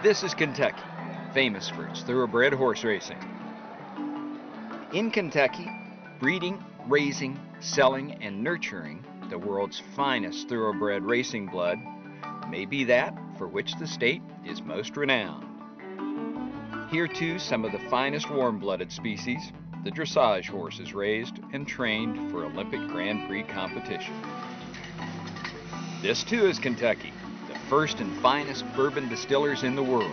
This is Kentucky, famous for its thoroughbred horse racing. In Kentucky, breeding, raising, selling, and nurturing the world's finest thoroughbred racing blood may be that for which the state is most renowned. Here too, some of the finest warm-blooded species, the dressage horses raised and trained for Olympic Grand Prix competition. This too is Kentucky, the first and finest bourbon distillers in the world.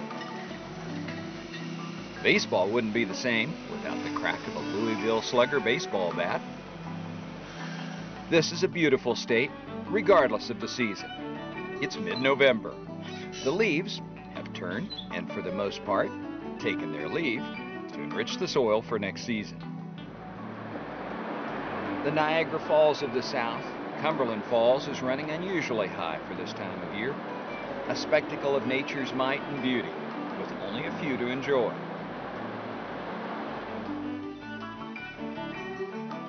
Baseball wouldn't be the same without the crack of a Louisville Slugger baseball bat. This is a beautiful state, regardless of the season. It's mid-November. The leaves have turned and, for the most part, taken their leave to enrich the soil for next season. The Niagara Falls of the South, Cumberland Falls, is running unusually high for this time of year, a spectacle of nature's might and beauty, with only a few to enjoy.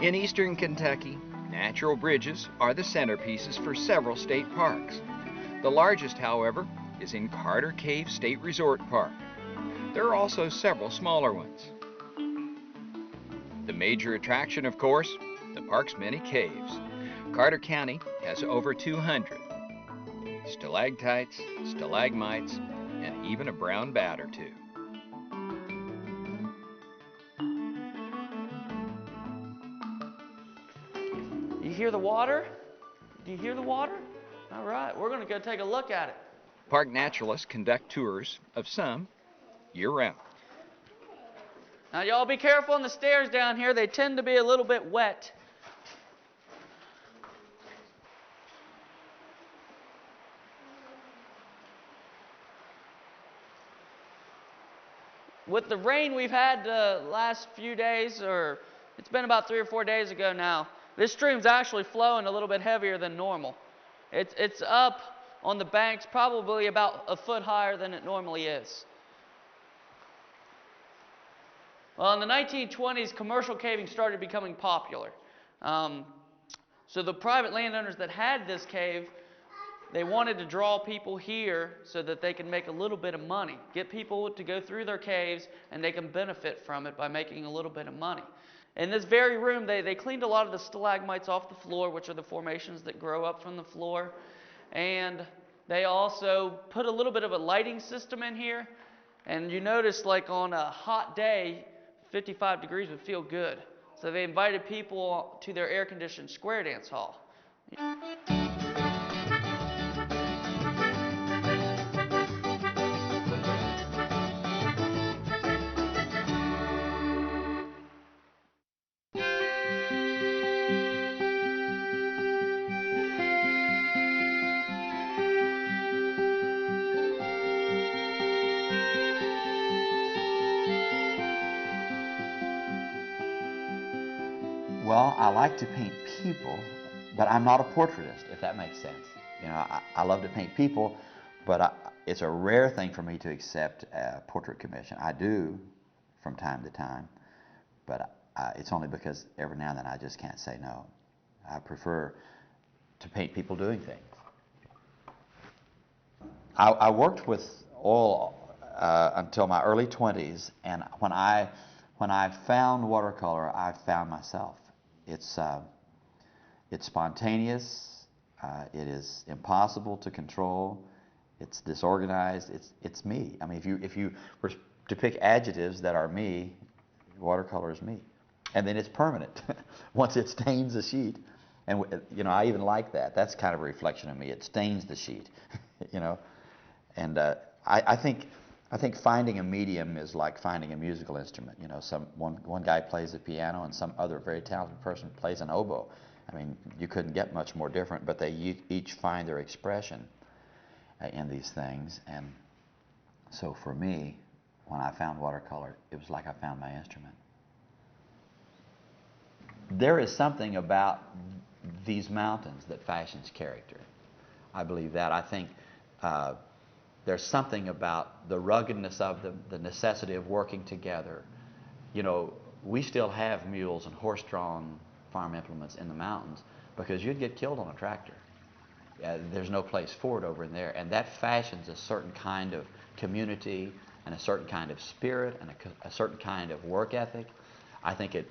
In eastern Kentucky, natural bridges are the centerpieces for several state parks. The largest, however, is in Carter Cave State Resort Park. There are also several smaller ones. The major attraction, of course, the park's many caves. Carter County has over 200. Stalactites, stalagmites, and even a brown bat or two. You hear the water? Do you hear the water? All right, we're going to go take a look at it. Park naturalists conduct tours of some year-round. Now, y'all be careful on the stairs down here. They tend to be a little bit wet. With the rain we've had the last few days, or it's been about 3 or 4 days ago now, this stream's actually flowing a little bit heavier than normal. It's up on the banks probably about a foot higher than it normally is. Well, in the 1920s, commercial caving started becoming popular. So the private landowners that had this cave, they wanted to draw people here so that they could make a little bit of money, get people to go through their caves, and they can benefit from it by making a little bit of money. In this very room, they cleaned a lot of the stalagmites off the floor, which are the formations that grow up from the floor. And they also put a little bit of a lighting system in here. And you notice, like on a hot day, 55 degrees would feel good. So they invited people to their air-conditioned square dance hall. Well, I like to paint people, but I'm not a portraitist, if that makes sense. You know, I love to paint people, but it's a rare thing for me to accept a portrait commission. I do from time to time, but it's only because every now and then I just can't say no. I prefer to paint people doing things. I worked with oil until my early 20s, and when I found watercolor, I found myself. It's spontaneous. It is impossible to control. It's disorganized. It's me. I mean, if you were to pick adjectives that are me, watercolor is me, and then it's permanent. Once it stains a sheet, And I even like that. That's kind of a reflection of me. It stains the sheet, And I think finding a medium is like finding a musical instrument. One guy plays the piano, and some other very talented person plays an oboe. I mean, you couldn't get much more different, but they each find their expression in these things. And so for me, when I found watercolor, it was like I found my instrument. There is something about these mountains that fashions character. I believe that. I think there's something about the ruggedness of them, the necessity of working together. We still have mules and horse-drawn farm implements in the mountains because you'd get killed on a tractor. There's no place for it over in there. And that fashions a certain kind of community and a certain kind of spirit and a certain kind of work ethic. I think it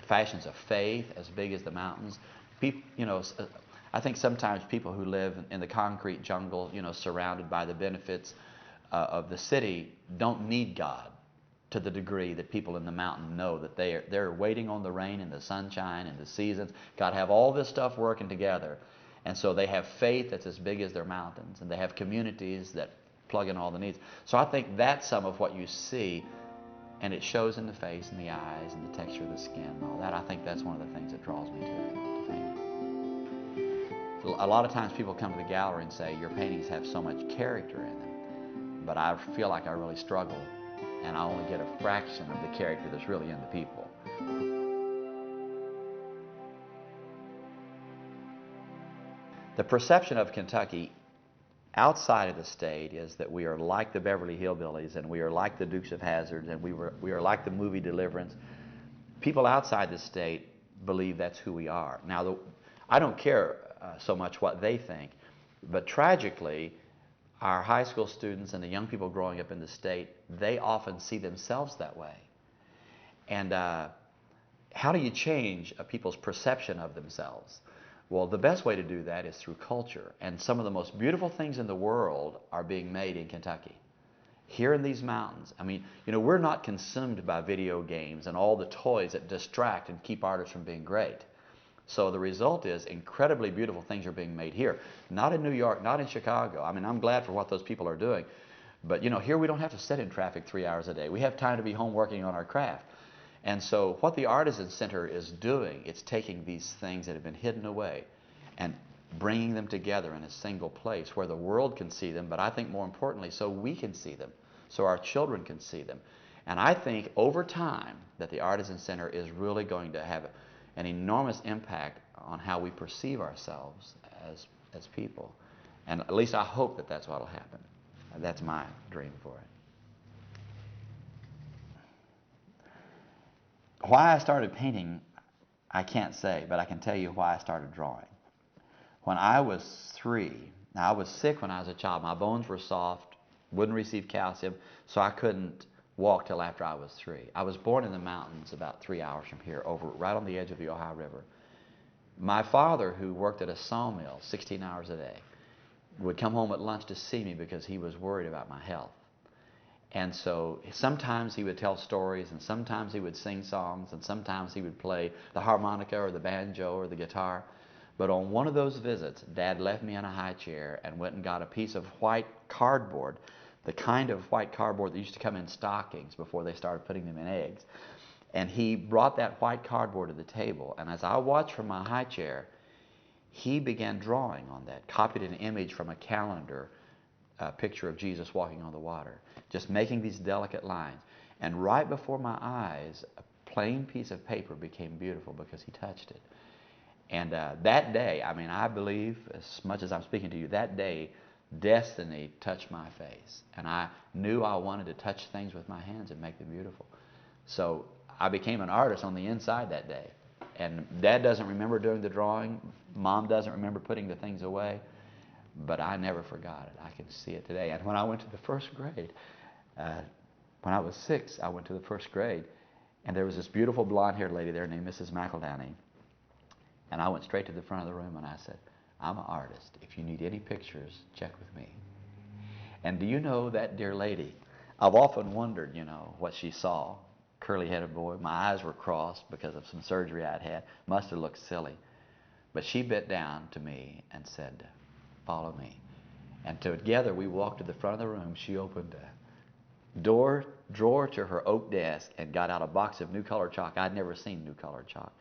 fashions a faith as big as the mountains. I think sometimes people who live in the concrete jungle, surrounded by the benefits of the city, don't need God to the degree that people in the mountain know that they're waiting on the rain and the sunshine and the seasons. God have all this stuff working together. And so they have faith that's as big as their mountains, and they have communities that plug in all the needs. So I think that's some of what you see, and it shows in the face and the eyes and the texture of the skin and all that. I think that's one of the things that draws me to painting. A lot of times people come to the gallery and say, your paintings have so much character in them, but I feel like I really struggle, and I only get a fraction of the character that's really in the people. The perception of Kentucky outside of the state is that we are like the Beverly Hillbillies, and we are like the Dukes of Hazzard, and we are like the movie Deliverance. People outside the state believe that's who we are. Now, I don't care so much what they think, but tragically, our high school students and the young people growing up in the state, they often see themselves that way. And how do you change people's perception of themselves? Well, the best way to do that is through culture. And some of the most beautiful things in the world are being made in Kentucky. Here in these mountains. I mean, we're not consumed by video games and all the toys that distract and keep artists from being great. So the result is incredibly beautiful things are being made here. Not in New York, not in Chicago. I mean, I'm glad for what those people are doing. But, here we don't have to sit in traffic 3 hours a day. We have time to be home working on our craft. And so what the Artisan Center is doing, it's taking these things that have been hidden away and bringing them together in a single place where the world can see them, but I think more importantly, so we can see them, so our children can see them. And I think over time that the Artisan Center is really going to have an enormous impact on how we perceive ourselves as people. And at least I hope that that's what will happen. That's my dream for it. Why I started painting, I can't say, but I can tell you why I started drawing. When I was 3, now I was sick when I was a child. My bones were soft, wouldn't receive calcium, so I couldn't walk till after I was 3. I was born in the mountains about 3 hours from here, right on the edge of the Ohio River. My father, who worked at a sawmill 16 hours a day, would come home at lunch to see me because he was worried about my health. And so sometimes he would tell stories, and sometimes he would sing songs, and sometimes he would play the harmonica or the banjo or the guitar. But on one of those visits, Dad left me in a high chair and went and got a piece of white cardboard, the kind of white cardboard that used to come in stockings before they started putting them in eggs. And he brought that white cardboard to the table, and as I watched from my high chair, he began drawing on that, copied an image from a calendar, a picture of Jesus walking on the water, just making these delicate lines. And right before my eyes, a plain piece of paper became beautiful because he touched it. And that day, I mean, I believe, as much as I'm speaking to you, that day, destiny touched my face. And I knew I wanted to touch things with my hands and make them beautiful. So I became an artist on the inside that day. And Dad doesn't remember doing the drawing. Mom doesn't remember putting the things away. But I never forgot it. I can see it today. And when I went to the first grade, when I was 6, I went to the first grade. And there was this beautiful blonde-haired lady there named Mrs. McEldowney. And I went straight to the front of the room and I said, I'm an artist. If you need any pictures, check with me. And do you know that dear lady? I've often wondered, what she saw. Curly-headed boy. My eyes were crossed because of some surgery I'd had. Must have looked silly. But she bent down to me and said, "Follow me." And together we walked to the front of the room. She opened a drawer to her oak desk and got out a box of new color chalk. I'd never seen new color chalk.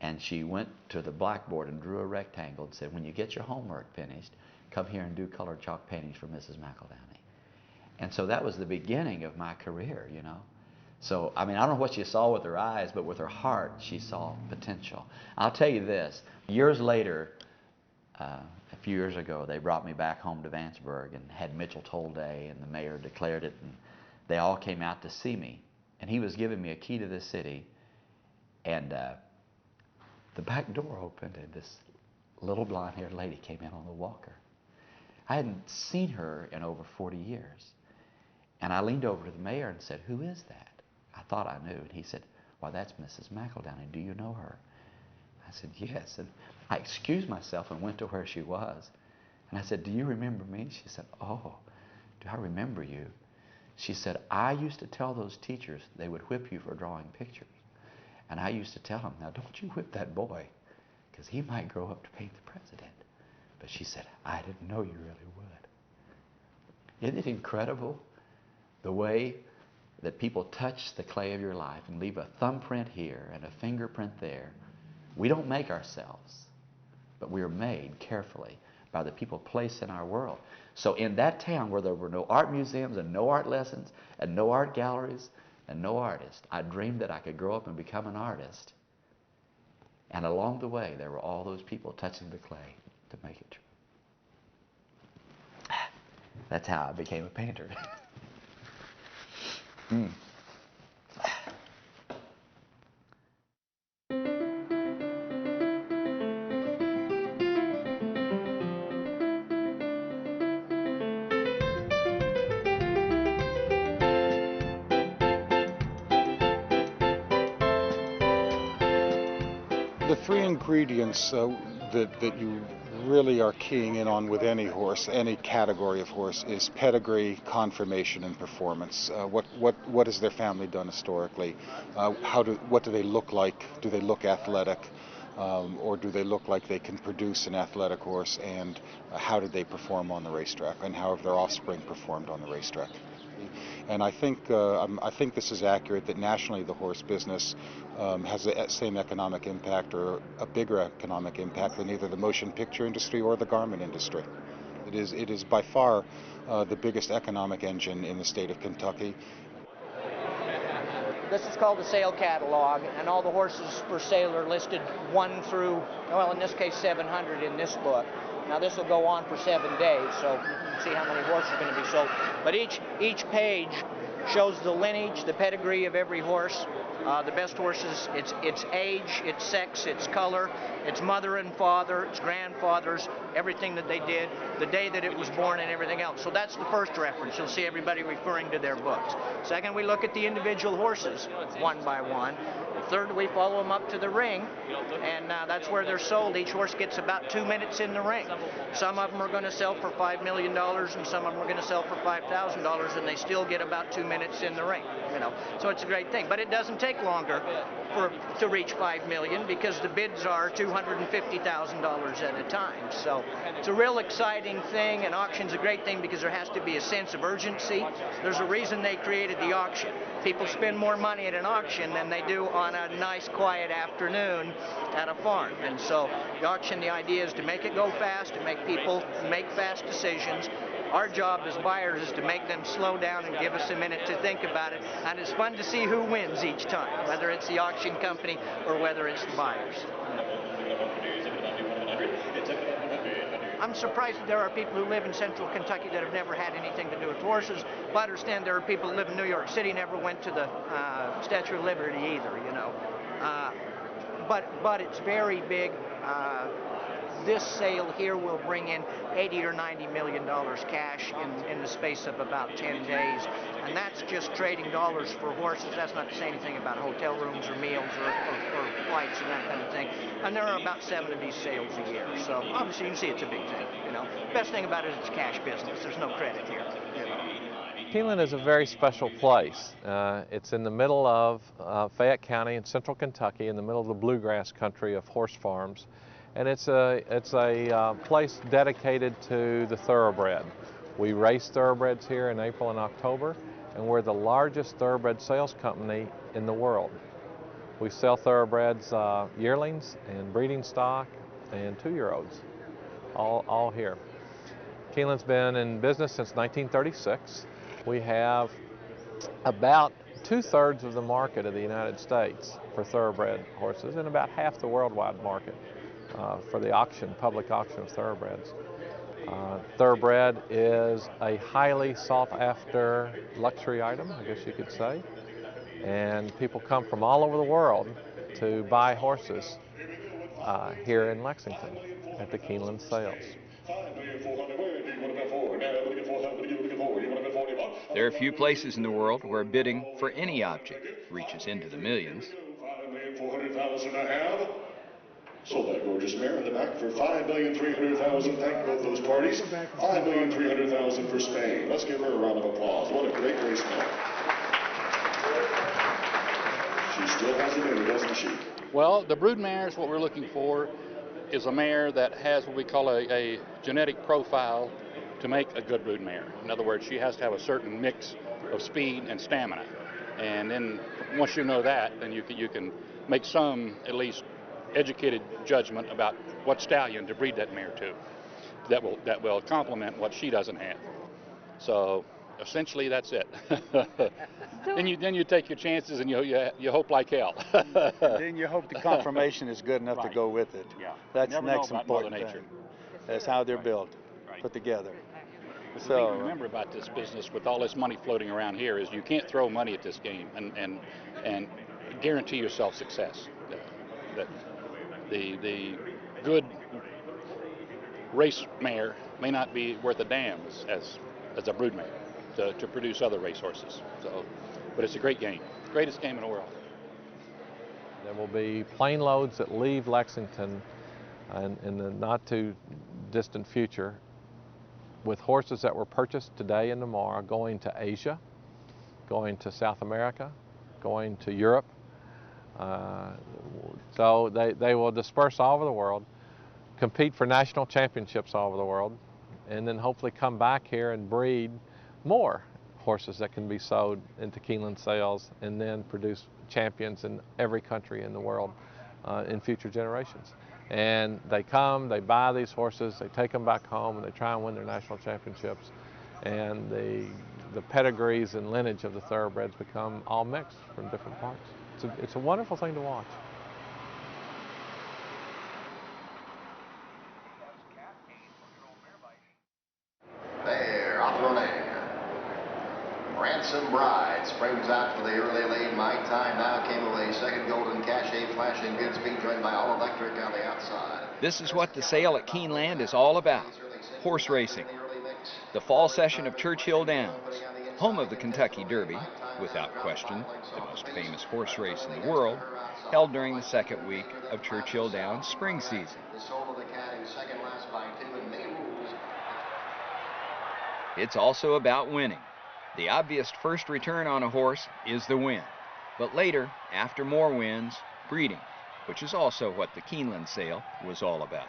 And she went to the blackboard and drew a rectangle and said, "When you get your homework finished, come here and do color chalk paintings for Mrs. McEldowney." And so that was the beginning of my career, you know. So, I mean, I don't know what she saw with her eyes, but with her heart, she saw potential. I'll tell you this. Years later, a few years ago, they brought me back home to Vanceburg and had Mitchell Toll Day, and the mayor declared it, and they all came out to see me. And he was giving me a key to the city, and the back door opened, and this little blonde-haired lady came in on the walker. I hadn't seen her in over 40 years. And I leaned over to the mayor and said, "Who is that?" I thought I knew. And he said, "Why, that's Mrs. McEldowney. Do you know her?" I said, "Yes." And I excused myself and went to where she was. And I said, "Do you remember me?" She said, "Oh, do I remember you?" She said, "I used to tell those teachers they would whip you for drawing pictures. And I used to tell them, 'Now don't you whip that boy, because he might grow up to paint the president.' But," she said, "I didn't know you really would." Isn't it incredible the way that people touch the clay of your life and leave a thumbprint here and a fingerprint there? We don't make ourselves, but we are made carefully by the people placed in our world. So in that town where there were no art museums and no art lessons and no art galleries and no artists, I dreamed that I could grow up and become an artist. And along the way, there were all those people touching the clay to make it true. That's how I became a painter. The three ingredients that you really are keying in on with any horse, any category of horse, is pedigree, conformation, and performance. What has their family done historically? What do they look like? Do they look athletic, or do they look like they can produce an athletic horse? And how did they perform on the racetrack? And how have their offspring performed on the racetrack? And I think this is accurate, that nationally the horse business has the same economic impact or a bigger economic impact than either the motion picture industry or the garment industry. It is by far the biggest economic engine in the state of Kentucky. This is called a sale catalog, and all the horses for sale are listed 1 through, well, in this case 700 in this book. Now this will go on for 7 days, so you can see how many horses are going to be sold. But each page shows the lineage, the pedigree of every horse, the best horses, its age, its sex, its color, its mother and father, its grandfathers, everything that they did, the day that it was born, and everything else. So that's the first reference. You'll see everybody referring to their books. Second, we look at the individual horses one by one. Third, we follow them up to the ring, and that's where they're sold. Each horse gets about 2 minutes in the ring. Some of them are going to sell for $5 million, and some of them are going to sell for $5,000, and they still get about 2 minutes in the ring. You know, so it's a great thing. But it doesn't take longer to reach $5 million, because the bids are $250,000 at a time. So it's a real exciting thing, and auction's a great thing because there has to be a sense of urgency. There's a reason they created the auction. People spend more money at an auction than they do on a nice quiet afternoon at a farm. And so the auction, the idea is to make it go fast, to make people make fast decisions. Our job as buyers is to make them slow down and give us a minute to think about it. And it's fun to see who wins each time, whether it's the auction company or whether it's the buyers. I'm surprised that there are people who live in central Kentucky that have never had anything to do with horses. But I understand there are people who live in New York City, never went to the Statue of Liberty either, you know. But it's very big. This sale here will bring in $80 or $90 million cash in the space of about 10 days. And that's just trading dollars for horses. That's not to say anything about hotel rooms or meals or flights and that kind of thing. And there are about 7 of these sales a year. So obviously you can see it's a big thing, you know. Best thing about it is it's cash business. There's no credit here, you know. Keeneland is a very special place. It's in the middle of Fayette County in central Kentucky, in the middle of the bluegrass country of horse farms. and it's a place dedicated to the thoroughbred. We race thoroughbreds here in April and October, and we're the largest thoroughbred sales company in the world. We sell thoroughbreds, yearlings and breeding stock and 2-year-olds, all here. Keeneland's been in business since 1936. We have about 2/3 of the market of the United States for thoroughbred horses and about half the worldwide market for the public auction of thoroughbreds. Thoroughbred is a highly sought after luxury item, I guess you could say, and people come from all over the world to buy horses here in Lexington at the Keeneland sales. There are few places in the world where bidding for any object reaches into the millions. Sold that gorgeous mare in the back for $5,300,000. Thank both those parties. $5,300,000 for Spain. Let's give her a round of applause. What a great race mare. She still has it in her, doesn't she? Well, the brood mares, what we're looking for is a mare that has what we call a genetic profile to make a good brood mare. In other words, she has to have a certain mix of speed and stamina. And then once you know that, then you can make some, at least, educated judgment about what stallion to breed that mare to that will complement what she doesn't have. So essentially that's it. Then you take your chances and you hope like hell. Then you hope the conformation is good enough to go with it. Yeah. That's the next important Mother Nature. thing. That's how they're built, put together. But the thing to remember about this business with all this money floating around here is you can't throw money at this game and guarantee yourself success. That the good race mare may not be worth a damn as a brood mare to produce other race horses. So, but it's a great game, greatest game in the world. There will be plane loads that leave Lexington in the not too distant future with horses that were purchased today and tomorrow going to Asia, going to South America, going to Europe. So they will disperse all over the world, compete for national championships all over the world, and then hopefully come back here and breed more horses that can be sold into Keeneland sales and then produce champions in every country in the world in future generations. And they come, they buy these horses, they take them back home, and they try and win their national championships. And the pedigrees and lineage of the thoroughbreds become all mixed from different parts. It's a wonderful thing to watch. They're off running. Ransom Bride springs out for the early lead. My Time Now came away second. Golden Cachet flashing good speed, joined by All Electric on the outside. This is what the sale at Keeneland is all about: horse racing. The fall session of Churchill Downs, home of the Kentucky Derby, without question the most famous horse race in the world, held during the second week of Churchill Downs spring season. It's also about winning. The obvious first return on a horse is the win, but later, after more wins, breeding, which is also what the Keeneland sale was all about.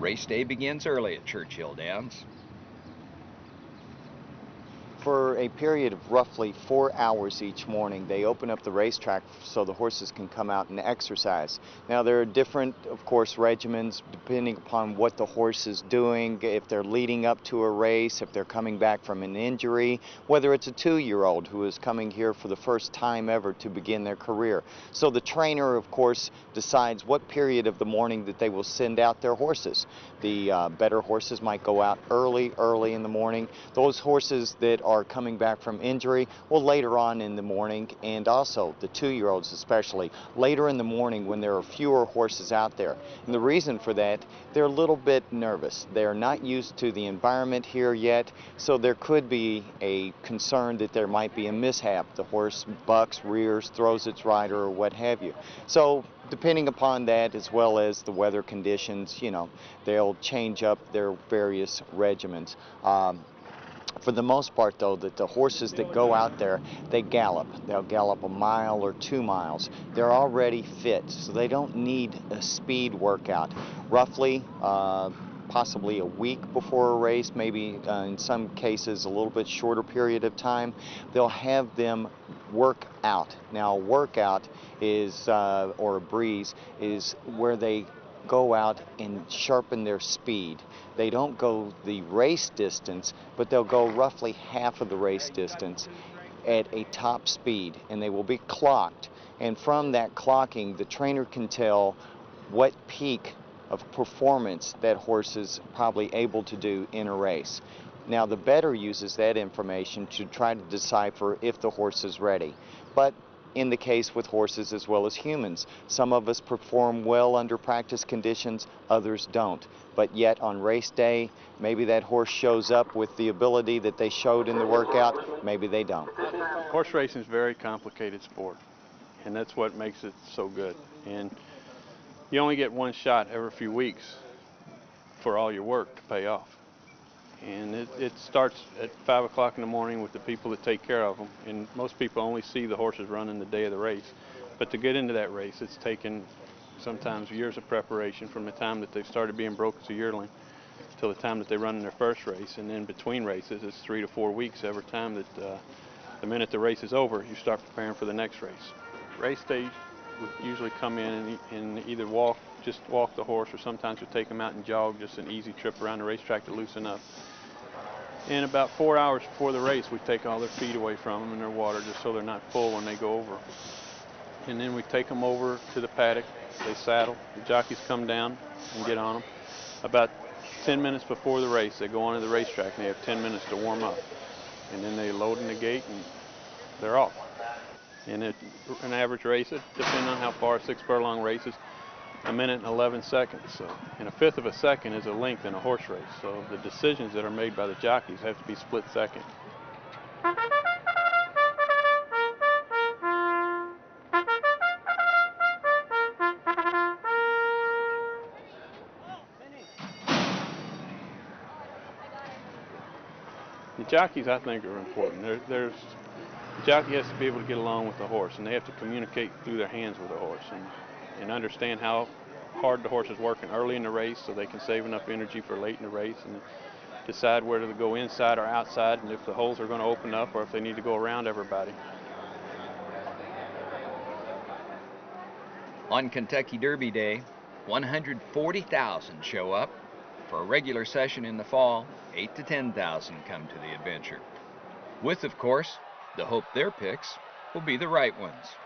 Race day begins early at Churchill Downs. For a period of roughly 4 hours each morning, they open up the racetrack so the horses can come out and exercise. Now, there are different, of course, regimens depending upon what the horse is doing, if they're leading up to a race, if they're coming back from an injury, whether it's a 2-year-old who is coming here for the first time ever to begin their career. So the trainer, of course, decides what period of the morning that they will send out their horses. The better horses might go out early in the morning. Those horses that are coming back from injury, well, later on in the morning, and also the 2-year-olds especially, later in the morning when there are fewer horses out there. And the reason for that, they're a little bit nervous. They're not used to the environment here yet, so there could be a concern that there might be a mishap. The horse bucks, rears, throws its rider, or what have you. So depending upon that, as well as the weather conditions, you know, they'll change up their various regimens. For the most part, though, that the horses that go out there, they gallop. They'll gallop a mile or 2 miles. They're already fit, so they don't need a speed workout. Roughly, possibly a week before a race, maybe in some cases a little bit shorter period of time, they'll have them work out. Now, a workout is, or a breeze, is where they go out and sharpen their speed. They don't go the race distance, but they'll go roughly half of the race distance at a top speed, and they will be clocked. And from that clocking, the trainer can tell what peak of performance that horse is probably able to do in a race. Now, the bettor uses that information to try to decipher if the horse is ready. But in the case with horses as well as humans, some of us perform well under practice conditions, others don't. But yet on race day, maybe that horse shows up with the ability that they showed in the workout, maybe they don't. Horse racing is a very complicated sport, and that's what makes it so good. And you only get one shot every few weeks for all your work to pay off. And it starts at 5 o'clock in the morning with the people that take care of them. And most people only see the horses running the day of the race. But to get into that race, it's taken sometimes years of preparation from the time that they've started being broke as a yearling till the time that they run in their first race. And then between races, it's 3 to 4 weeks every time that the minute the race is over, you start preparing for the next race. Race day would usually come in and either just walk the horse, or sometimes we take them out and jog, just an easy trip around the racetrack to loosen up. And about 4 hours before the race, we take all their feed away from them and their water, just so they're not full when they go over. And then we take them over to the paddock. They saddle. The jockeys come down and get on them. About 10 minutes before the race, they go onto the racetrack and they have 10 minutes to warm up. And then they load in the gate and they're off. And an average race, depending on how far, 6 furlong races, 1 minute and 11 seconds. So, and 1/5 of a second is a length in a horse race. So the decisions that are made by the jockeys have to be split second. The jockeys, I think, are important. The jockey has to be able to get along with the horse, and they have to communicate through their hands with the horse and understand how hard the horse is working early in the race so they can save enough energy for late in the race, and decide whether to go inside or outside, and if the holes are going to open up or if they need to go around everybody. On Kentucky Derby Day, 140,000 show up. For a regular session in the fall, 8 to 10,000 come to the adventure. With, of course, the hope their picks will be the right ones.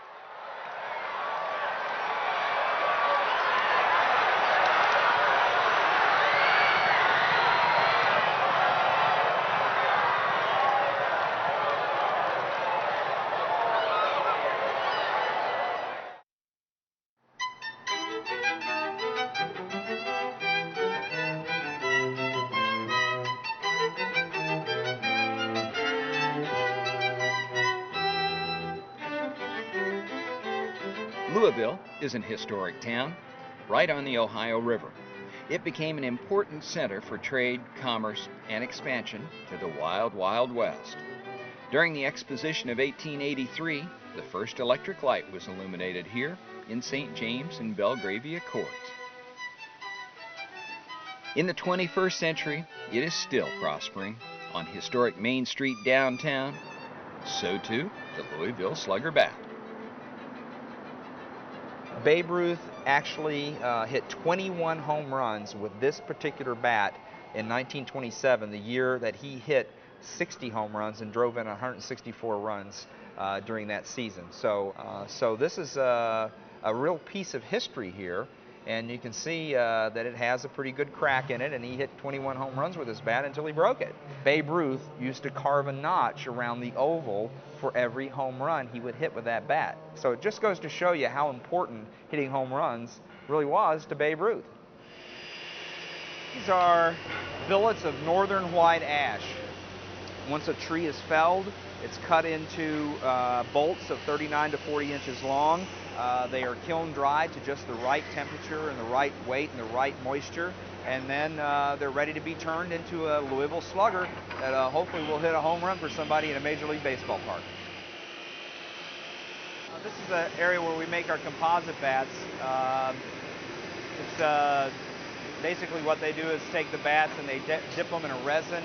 Louisville is an historic town right on the Ohio River. It became an important center for trade, commerce, and expansion to the wild, wild west. During the Exposition of 1883, the first electric light was illuminated here in St. James and Belgravia courts. In the 21st century, it is still prospering. On historic Main Street downtown, so too the Louisville Slugger bat. Babe Ruth actually hit 21 home runs with this particular bat in 1927, the year that he hit 60 home runs and drove in 164 runs during that season. So this is a real piece of history here, and you can see that it has a pretty good crack in it, and he hit 21 home runs with his bat until he broke it. Babe Ruth used to carve a notch around the oval for every home run he would hit with that bat. So it just goes to show you how important hitting home runs really was to Babe Ruth. These are billets of northern white ash. Once a tree is felled, It's cut into bolts of 39 to 40 inches long. They are kiln dried to just the right temperature and the right weight and the right moisture. And then they're ready to be turned into a Louisville Slugger that hopefully will hit a home run for somebody in a Major League Baseball park. This is the area where we make our composite bats. It's basically what they do is take the bats and they dip them in a resin,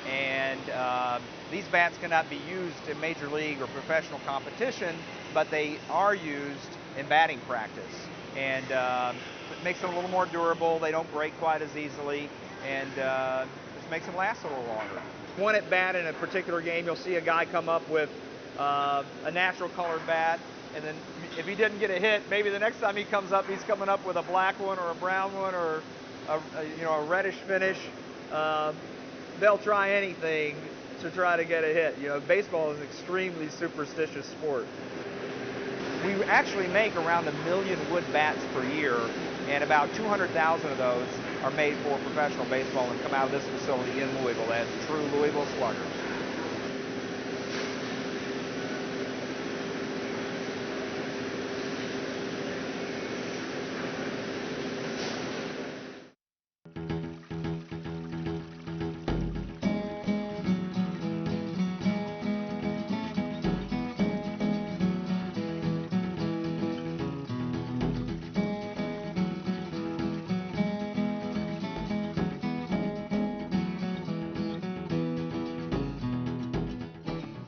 and these bats cannot be used in Major League or professional competition, but they are used in batting practice. And it makes them a little more durable. They don't break quite as easily, and just makes them last a little longer. One at bat in a particular game, you'll see a guy come up with a natural colored bat, and then if he didn't get a hit, maybe the next time he comes up, he's coming up with a black one or a brown one or a reddish finish. They'll try anything to try to get a hit. Baseball is an extremely superstitious sport. We actually make around 1 million wood bats per year, and about 200,000 of those are made for professional baseball and come out of this facility in Louisville. That's true Louisville Sluggers.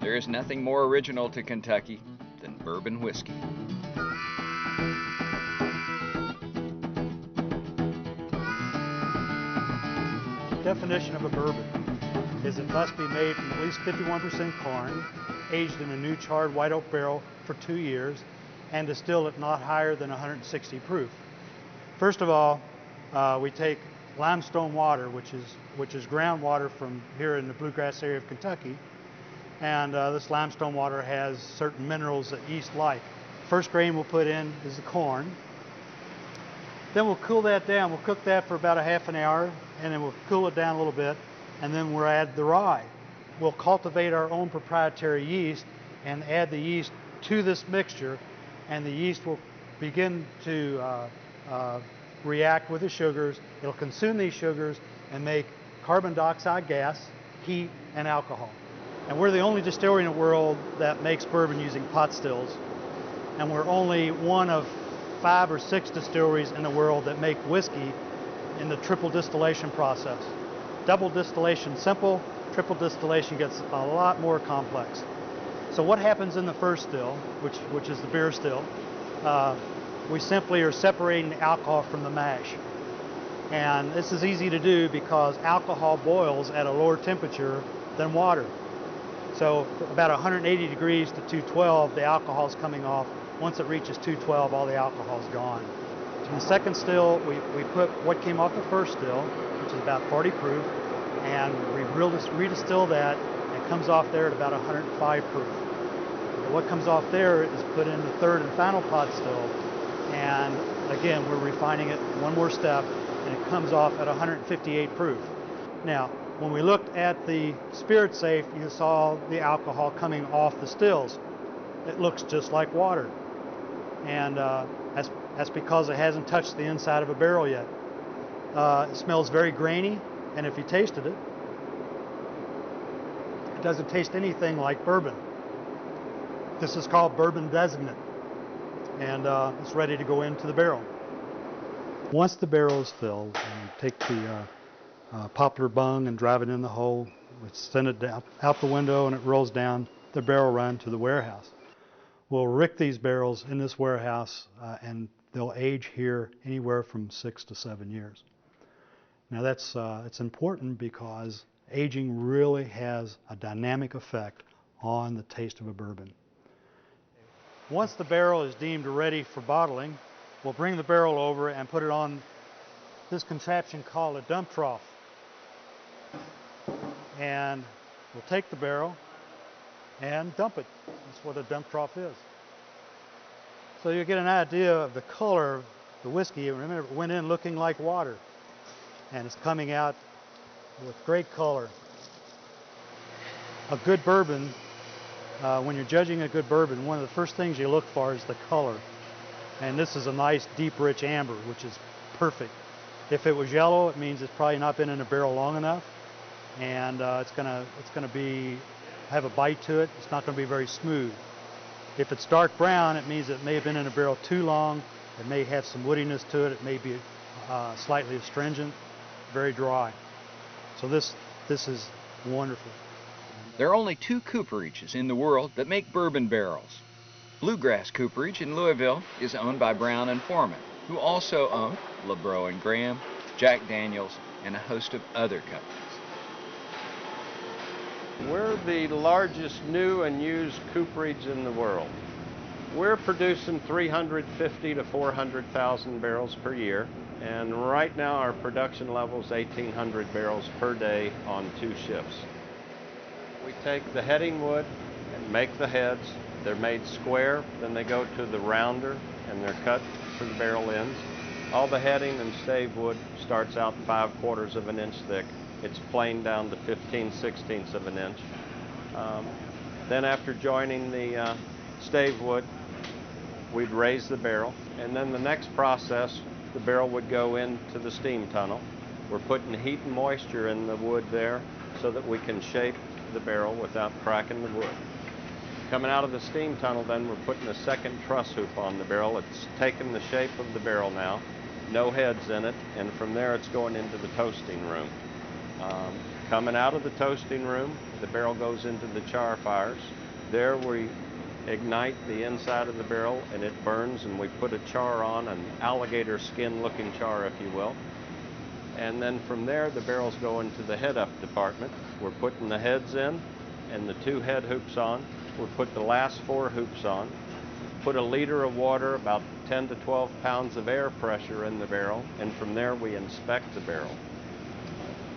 There is nothing more original to Kentucky than bourbon whiskey. The definition of a bourbon is it must be made from at least 51% corn, aged in a new charred white oak barrel for 2 years, and distilled at not higher than 160 proof. First of all, we take limestone water, which is groundwater from here in the bluegrass area of Kentucky, and this limestone water has certain minerals that yeast like. First grain we'll put in is the corn. Then we'll cool that down. We'll cook that for about a half an hour, and then we'll cool it down a little bit, and then we'll add the rye. We'll cultivate our own proprietary yeast and add the yeast to this mixture, and the yeast will begin to react with the sugars. It'll consume these sugars and make carbon dioxide gas, heat, and alcohol. And we're the only distillery in the world that makes bourbon using pot stills. And we're only one of 5 or 6 distilleries in the world that make whiskey in the triple distillation process. Double distillation simple, triple distillation gets a lot more complex. So what happens in the first still, which is the beer still, we simply are separating the alcohol from the mash. And this is easy to do because alcohol boils at a lower temperature than water. So about 180 degrees to 212, the alcohol is coming off. Once it reaches 212, all the alcohol is gone. In the second still, we put what came off the first still, which is about 40 proof, and we redistill that, and it comes off there at about 105 proof. And what comes off there is put in the third and final pot still, and again, we're refining it one more step, and it comes off at 158 proof. Now, when we looked at the spirit safe, you saw the alcohol coming off the stills. It looks just like water. And that's because it hasn't touched the inside of a barrel yet. It smells very grainy, and if you tasted it, it doesn't taste anything like bourbon. This is called bourbon designate, and it's ready to go into the barrel. Once the barrel is filled, you take the poplar bung and drive it in the hole. We send it down, out the window, and it rolls down the barrel run to the warehouse. We'll rick these barrels in this warehouse, and they'll age here anywhere from 6 to 7 years. Now that's it's important because aging really has a dynamic effect on the taste of a bourbon. Once the barrel is deemed ready for bottling, we'll bring the barrel over and put it on this contraption called a dump trough. And we'll take the barrel and dump it. That's what a dump trough is. So you get an idea of the color of the whiskey. Remember, it went in looking like water, and it's coming out with great color. A good bourbon when you're judging a good bourbon, one of the first things you look for is the color. And this is a nice, deep, rich amber, which is perfect. If it was yellow, it means it's probably not been in a barrel long enough, and it's gonna have a bite to it. It's not going to be very smooth. If it's dark brown, it means it may have been in a barrel too long. It may have some woodiness to it. It may be slightly astringent, very dry. So this is wonderful. There are only 2 cooperages in the world that make bourbon barrels. Bluegrass Cooperage in Louisville is owned by Brown and Foreman, who also own LeBrow and Graham, Jack Daniels, and a host of other companies. We're the largest new and used cooperage in the world. We're producing 350 to 400,000 barrels per year, and right now our production level is 1,800 barrels per day on 2 shifts. We take the heading wood and make the heads. They're made square, then they go to the rounder and they're cut to the barrel ends. All the heading and stave wood starts out 5/4 of an inch thick. It's planed down to 15/16 of an inch. Then after joining the stave wood, we'd raise the barrel, and then the next process, the barrel would go into the steam tunnel. We're putting heat and moisture in the wood there so that we can shape the barrel without cracking the wood. Coming out of the steam tunnel, then we're putting a second truss hoop on the barrel. It's taken the shape of the barrel now, no heads in it, and from there it's going into the toasting room. Coming out of the toasting room, the barrel goes into the char fires. There we ignite the inside of the barrel and it burns, and we put a char on, an alligator skin looking char if you will. And then from there the barrels go into the head up department. We're putting the heads in and the 2 head hoops on. We'll put the last 4 hoops on, put a liter of water, about 10 to 12 pounds of air pressure in the barrel, and from there we inspect the barrel.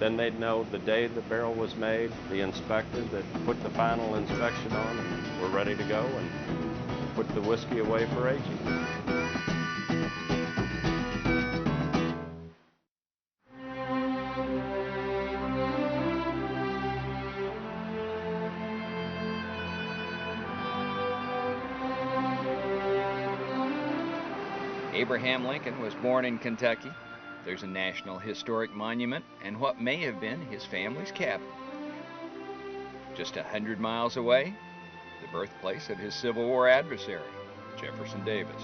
Then they'd know the day the barrel was made, the inspector that put the final inspection on, and we're ready to go and put the whiskey away for aging. Abraham Lincoln was born in Kentucky. There's a National Historic Monument and what may have been his family's cabin. Just 100 miles away, the birthplace of his Civil War adversary, Jefferson Davis.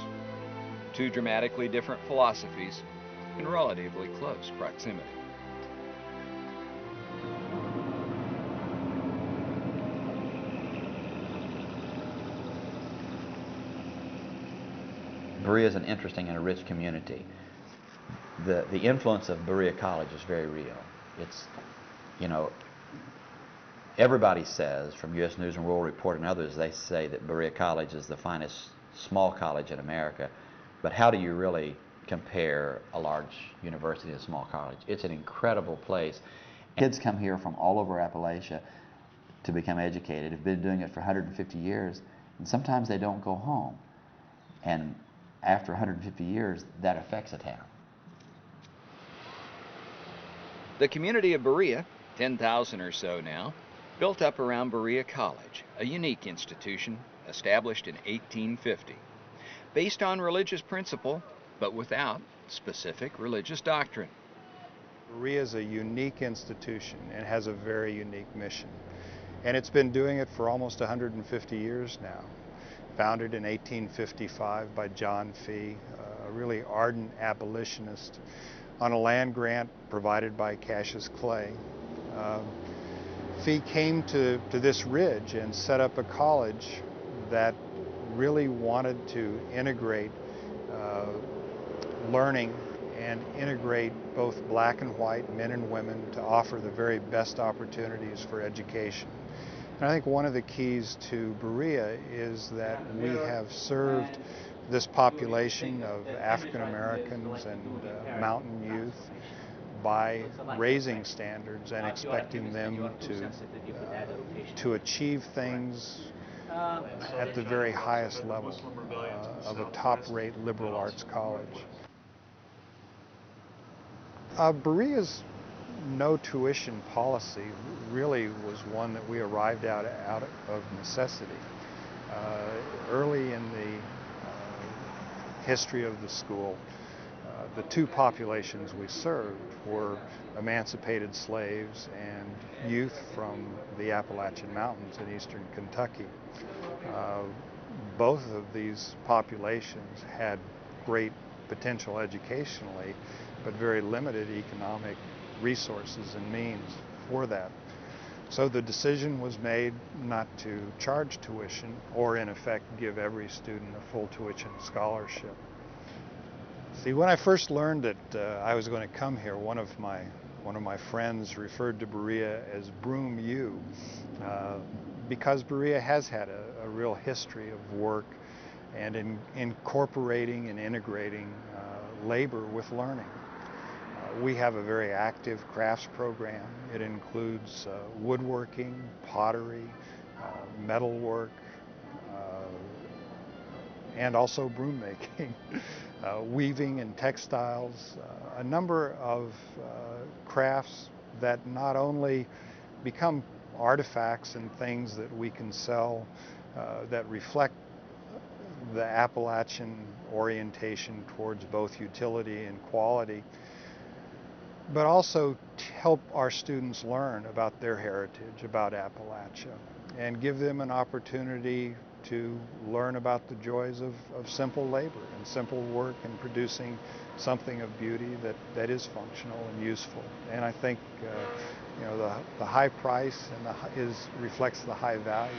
2 dramatically different philosophies in relatively close proximity. Berea is an interesting and a rich community. The influence of Berea College is very real. It's, you know, everybody says, from U.S. News and World Report and others, they say that Berea College is the finest small college in America. But how do you really compare a large university to a small college? It's an incredible place. Kids come here from all over Appalachia to become educated. Have been doing it for 150 years, and sometimes they don't go home. And after 150 years, that affects a town. The community of Berea, 10,000 or so now, built up around Berea College, a unique institution established in 1850. Based on religious principle, but without specific religious doctrine. Berea is a unique institution and has a very unique mission. And it's been doing it for almost 150 years now. Founded in 1855 by John Fee, a really ardent abolitionist, on a land grant provided by Cassius Clay. Fee came to this ridge and set up a college that really wanted to integrate learning and integrate both black and white men and women to offer the very best opportunities for education. And I think one of the keys to Berea is that we have served this population of African Americans and mountain youth by raising standards and expecting them to achieve things at the very highest level of a top-rate liberal arts college. Berea's no tuition policy really was one that we arrived out of necessity. Early in the history of the school, the two populations we served were emancipated slaves and youth from the Appalachian Mountains in eastern Kentucky. Both of these populations had great potential educationally, but very limited economic resources and means for that. So the decision was made not to charge tuition or in effect give every student a full tuition scholarship. See, when I first learned that I was going to come here, one of my friends referred to Berea as Broom U, because Berea has had a real history of work and in incorporating and integrating labor with learning. We have a very active crafts program. It includes woodworking, pottery, metalwork, and also broom making, weaving and textiles, a number of crafts that not only become artifacts and things that we can sell that reflect the Appalachian orientation towards both utility and quality, but also to help our students learn about their heritage, about Appalachia, and give them an opportunity to learn about the joys of simple labor and simple work and producing something of beauty that is functional and useful. And I think the high price and reflects the high value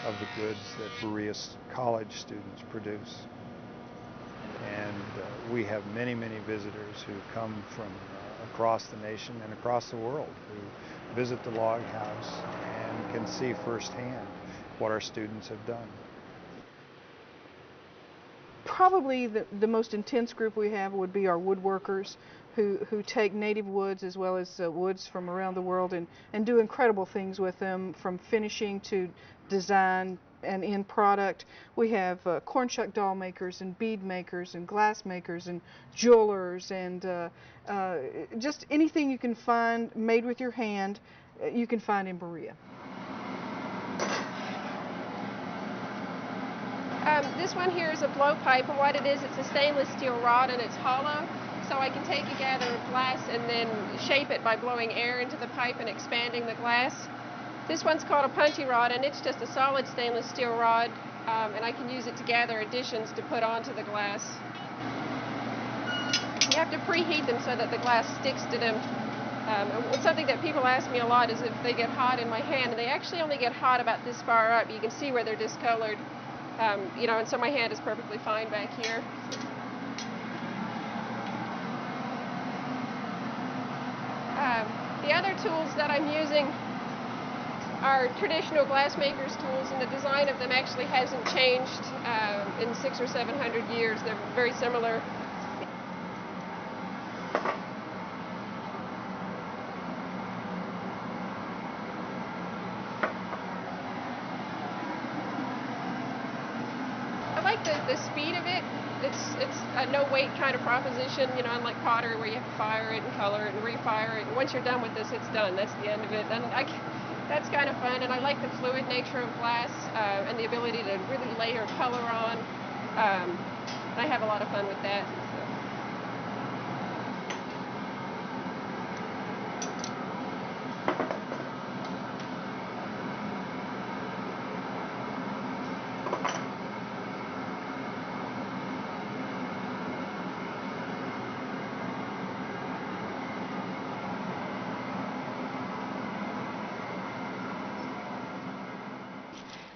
of the goods that Berea College students produce. And we have many, many visitors who come from across the nation and across the world who visit the log house and can see firsthand what our students have done. Probably the most intense group we have would be our woodworkers who take native woods as well as woods from around the world and do incredible things with them, from finishing to design and end product. We have corn shuck doll makers and bead makers and glass makers and jewelers and just anything you can find made with your hand, you can find in Berea. This one here is a blowpipe, and what it is, it's a stainless steel rod and it's hollow, so I can take a gather of glass and then shape it by blowing air into the pipe and expanding the glass. This one's called a punchy rod, and it's just a solid stainless steel rod, and I can use it to gather additions to put onto the glass. You have to preheat them so that the glass sticks to them. And something that people ask me a lot is if they get hot in my hand, and they actually only get hot about this far up. You can see where they're discolored. And so my hand is perfectly fine back here. The other tools that I'm using are traditional glassmakers' tools, and the design of them actually hasn't changed in 600 or 700 years. They're very similar. The speed of it, it's a no wait kind of proposition, unlike pottery where you have to fire it and color it and refire it. And once you're done with this, it's done. That's the end of it. And that's kind of fun, and I like the fluid nature of glass and the ability to really layer color on. I have a lot of fun with that.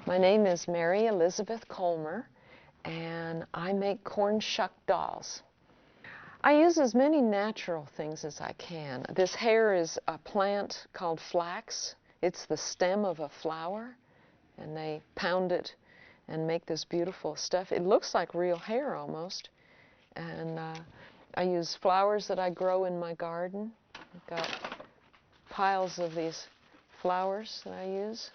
My name is Mary Elizabeth Colmer, and I make corn shuck dolls. I use as many natural things as I can. This hair is a plant called flax. It's the stem of a flower, and they pound it and make this beautiful stuff. It looks like real hair almost. And I use flowers that I grow in my garden. I've got piles of these flowers that I use.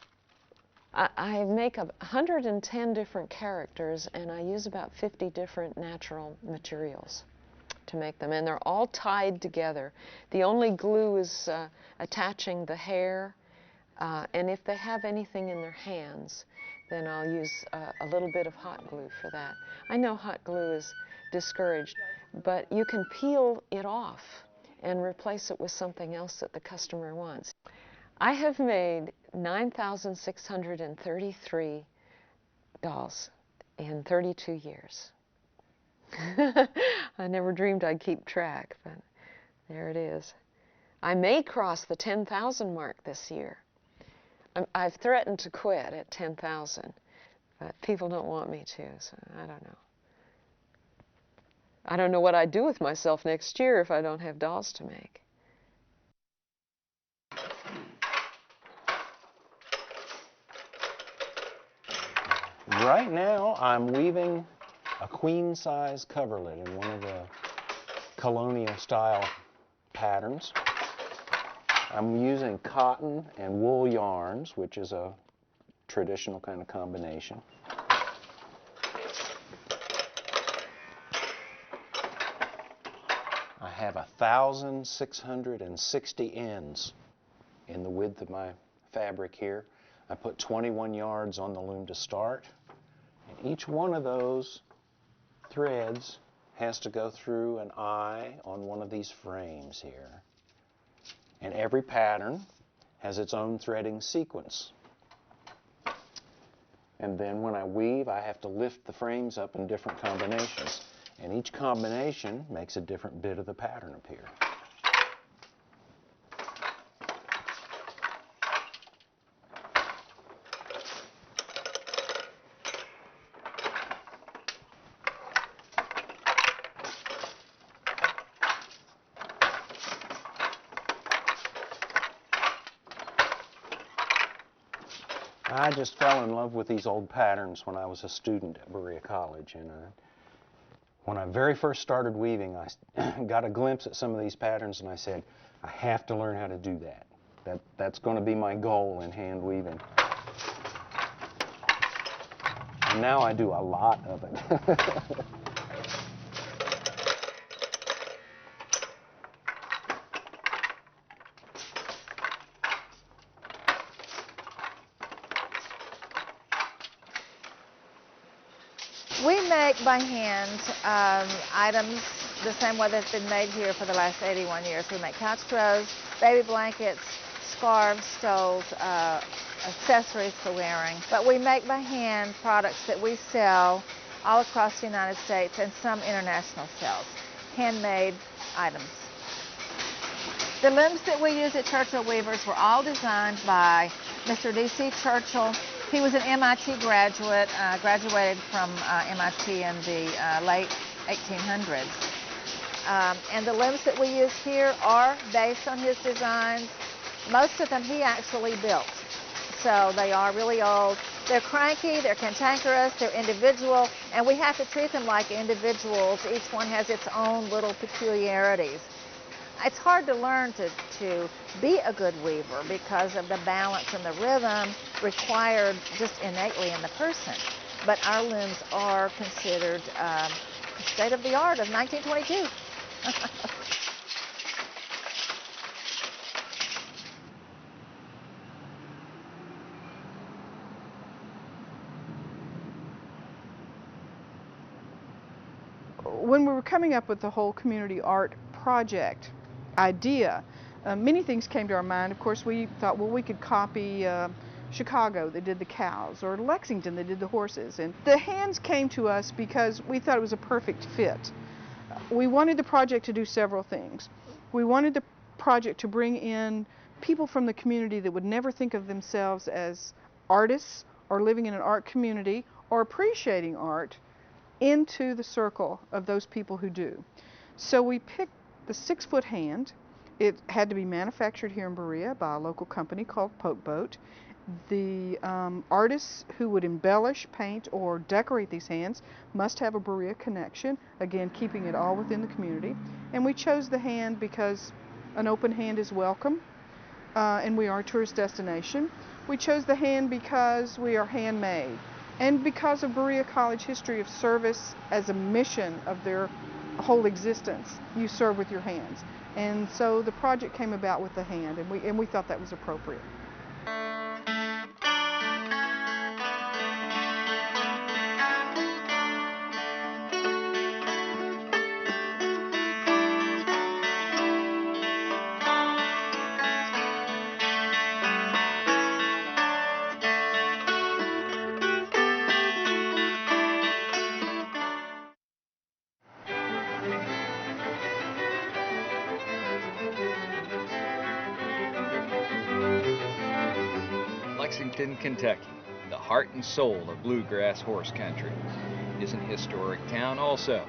I make 110 different characters, and I use about 50 different natural materials to make them, and they're all tied together. The only glue is attaching the hair, and if they have anything in their hands, then I'll use a little bit of hot glue for that. I know hot glue is discouraged, but you can peel it off and replace it with something else that the customer wants. I have made 9,633 dolls in 32 years. I never dreamed I'd keep track, but there it is. I may cross the 10,000 mark this year. I've threatened to quit at 10,000, but people don't want me to, so I don't know. I don't know what I'd do with myself next year if I don't have dolls to make. Right now, I'm weaving a queen-size coverlet in one of the colonial-style patterns. I'm using cotton and wool yarns, which is a traditional kind of combination. I have 1,660 ends in the width of my fabric here. I put 21 yards on the loom to start, and each one of those threads has to go through an eye on one of these frames here. And every pattern has its own threading sequence. And then when I weave, I have to lift the frames up in different combinations. And each combination makes a different bit of the pattern appear. I just fell in love with these old patterns when I was a student at Berea College, and when I very first started weaving, I got a glimpse at some of these patterns, and I said, I have to learn how to do that. That's going to be my goal in hand weaving. And now I do a lot of it. We make by hand items the same way that's been made here for the last 81 years. We make couch throws, baby blankets, scarves, stoles, accessories for wearing. But we make by hand products that we sell all across the United States and some international sales, handmade items. The looms that we use at Churchill Weavers were all designed by Mr. D.C. Churchill. He was an MIT graduate, graduated from MIT in the late 1800s. And the looms that we use here are based on his designs. Most of them he actually built. So they are really old. They're cranky, they're cantankerous, they're individual, and we have to treat them like individuals. Each one has its own little peculiarities. It's hard to learn to be a good weaver because of the balance and the rhythm required just innately in the person. But our looms are considered state of the art of 1922. When we were coming up with the whole community art project idea, many things came to our mind. Of course, we thought, well, we could copy Chicago, they did the cows, or Lexington, they did the horses. And the hands came to us because we thought it was a perfect fit. We wanted the project to do several things. We wanted the project to bring in people from the community that would never think of themselves as artists or living in an art community or appreciating art into the circle of those people who do. So we picked the 6-foot hand. It had to be manufactured here in Berea by a local company called Poke Boat. The artists who would embellish, paint, or decorate these hands must have a Berea connection, again keeping it all within the community. And we chose the hand because an open hand is welcome, and we are a tourist destination. We chose the hand because we are handmade, and because of Berea College history of service as a mission of their whole existence. You serve with your hands. And so the project came about with the hand, and we thought that was appropriate. Lexington, Kentucky, the heart and soul of bluegrass horse country, is an historic town also.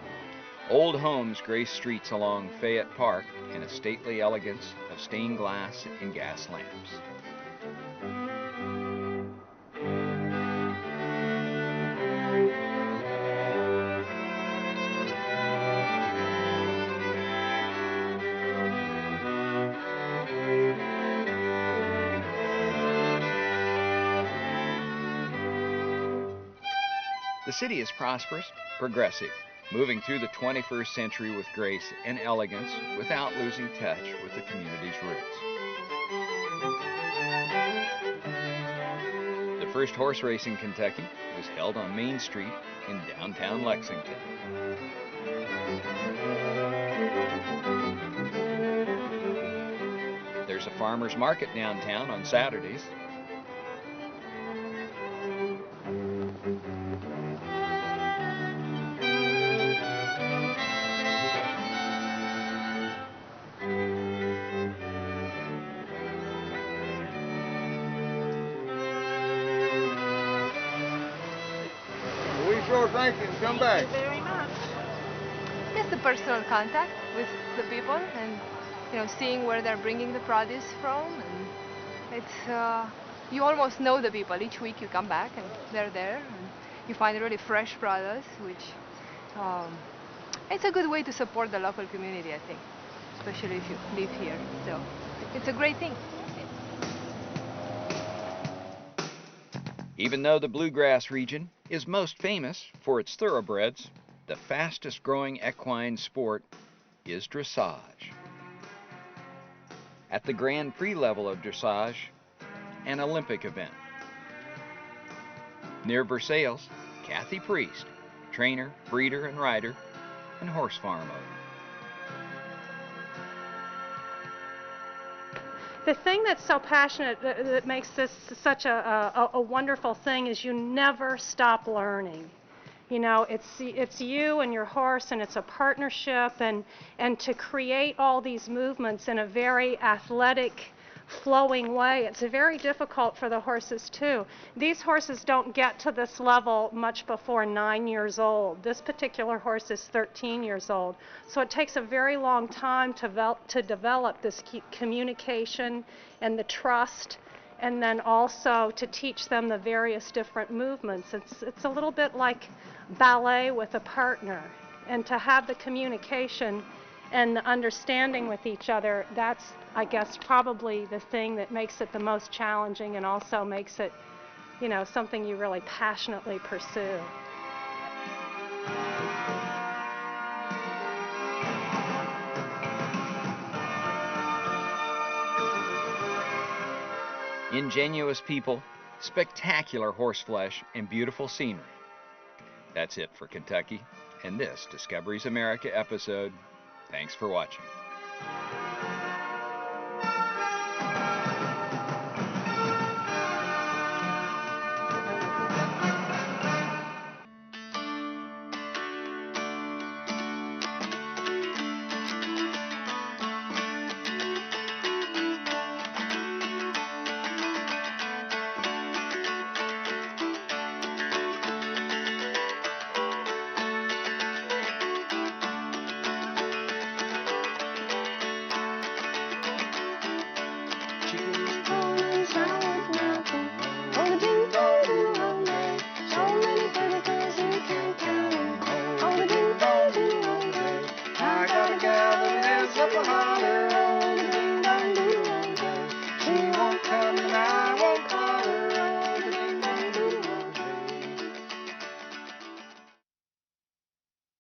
Old homes grace streets along Fayette Park in a stately elegance of stained glass and gas lamps. The city is prosperous, progressive, moving through the 21st century with grace and elegance without losing touch with the community's roots. The first horse race in Kentucky was held on Main Street in downtown Lexington. There's a farmer's market downtown on Saturdays. Thank you. Come back. Thank you very much. Just the personal contact with the people, and seeing where they're bringing the produce from, and it's you almost know the people. Each week you come back and they're there, and you find really fresh produce, which it's a good way to support the local community, I think, especially if you live here. So it's a great thing. Even though the bluegrass region is most famous for its thoroughbreds, the fastest growing equine sport is dressage. At the Grand Prix level of dressage, an Olympic event. Near Versailles, Kathy Priest, trainer, breeder, and rider, and horse farm owner. The thing that's so passionate, that makes this such a wonderful thing, is you never stop learning. It's you and your horse, and it's a partnership, and to create all these movements in a very athletic, flowing way, it's very difficult for the horses too. These horses don't get to this level much before 9 years old. This particular horse is 13 years old. So it takes a very long time to develop this communication and the trust, and then also to teach them the various different movements. It's a little bit like ballet with a partner, and to have the communication and the understanding with each other, that's, I guess, probably the thing that makes it the most challenging, and also makes it, something you really passionately pursue. Ingenuous people, spectacular horseflesh, and beautiful scenery. That's it for Kentucky and this Discoveries America episode. Thanks for watching.